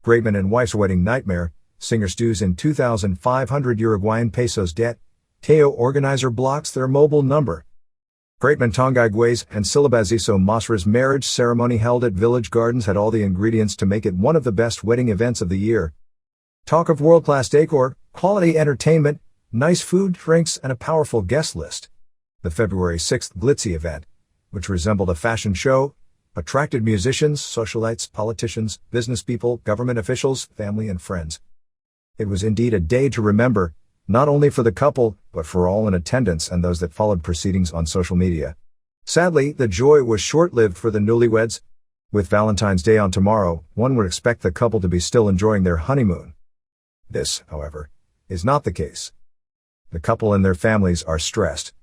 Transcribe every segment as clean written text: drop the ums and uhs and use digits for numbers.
Greatman and wife's wedding nightmare, singer stews in 2,500 Uruguayan pesos debt, TEO organizer blocks their mobile number. Greatman Tongaigues and Silvester Masra's marriage ceremony held at Village Gardens had all the ingredients to make it one of the best wedding events of the year. Talk of world-class decor, quality entertainment, nice food, drinks, and a powerful guest list. The February 6th glitzy event, which resembled a fashion show, attracted musicians, socialites, politicians, business people, government officials, family and friends. It was indeed a day to remember, not only for the couple, but for all in attendance and those that followed proceedings on social media. Sadly, the joy was short-lived for the newlyweds. With Valentine's Day on tomorrow, one would expect the couple to be still enjoying their honeymoon. This, however, is not the case. The couple and their families are stressed.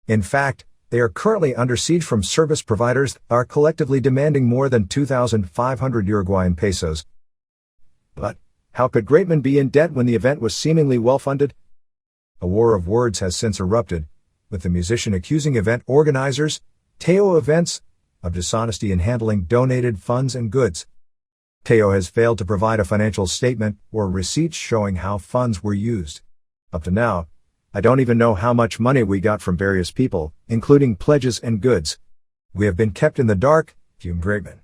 In fact, they are currently under siege from service providers that are collectively demanding more than 2,500 Uruguayan pesos. But how could Greatman be in debt when the event was seemingly well-funded? A war of words has since erupted, with the musician accusing event organizers, TEO Events, of dishonesty in handling donated funds and goods. TEO has failed to provide a financial statement or receipts showing how funds were used. Up to now, I don't even know how much money we got from various people, including pledges and goods. We have been kept in the dark, fumed Greatman.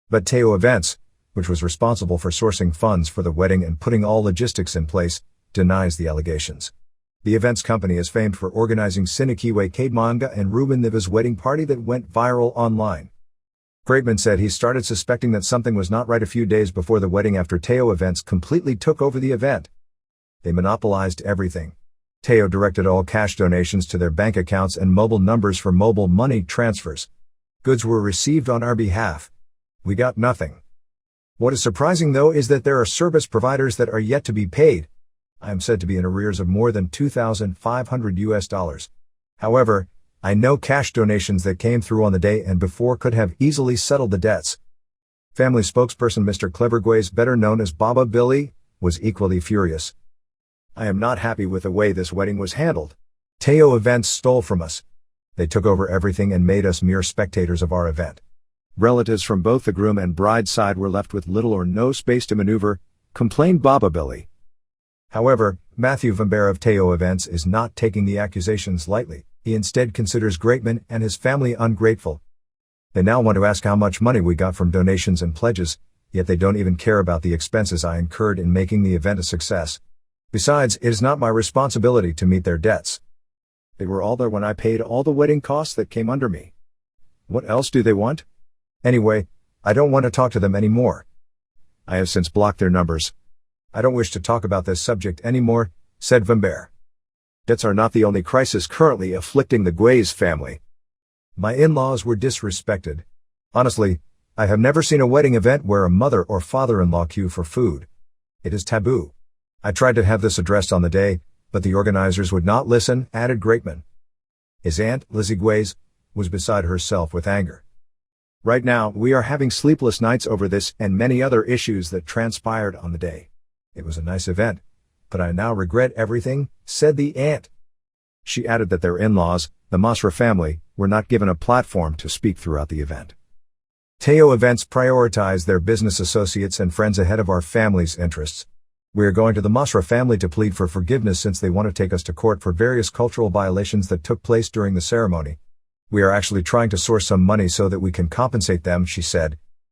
But TEO Events, which was responsible for sourcing funds for the wedding and putting all logistics in place, denies the allegations. The events company is famed for organizing Sinikiwe Kademanga and Ruben Niva's wedding party that went viral online. Greatman said he started suspecting that something was not right a few days before the wedding after TEO Events completely took over the event. They monopolized everything. TEO directed all cash donations to their bank accounts and mobile numbers for mobile money transfers. Goods were received on our behalf. We got nothing. What is surprising though is that there are service providers that are yet to be paid. I am said to be in arrears of more than $2,500. However, I know cash donations that came through on the day and before could have easily settled the debts. Family spokesperson Mr. Clevergues, better known as Baba Billy, was equally furious. I am not happy with the way this wedding was handled. TEO Events stole from us. They took over everything and made us mere spectators of our event. Relatives from both the groom and bride side were left with little or no space to maneuver, complained Baba Billy. However, Matthew Vambert of TEO Events is not taking the accusations lightly. He instead considers Greatman and his family ungrateful. They now want to ask how much money we got from donations and pledges, yet they don't even care about the expenses I incurred in making the event a success. Besides, it is not my responsibility to meet their debts. They were all there when I paid all the wedding costs that came under me. What else do they want? Anyway, I don't want to talk to them anymore. I have since blocked their numbers. I don't wish to talk about this subject anymore, said Vambert. Debts are not the only crisis currently afflicting the Guez family. My in-laws were disrespected. Honestly, I have never seen a wedding event where a mother or father-in-law queue for food. It is taboo. I tried to have this addressed on the day, but the organizers would not listen, added Greatman. His aunt, Lizzie Guez, was beside herself with anger. Right now, we are having sleepless nights over this and many other issues that transpired on the day. It was a nice event, but I now regret everything, said the aunt. She added that their in-laws, the Masra family, were not given a platform to speak throughout the event. TEO Events prioritize their business associates and friends ahead of our family's interests. We are going to the Masra family to plead for forgiveness since they want to take us to court for various cultural violations that took place during the ceremony. We are actually trying to source some money so that we can compensate them, she said.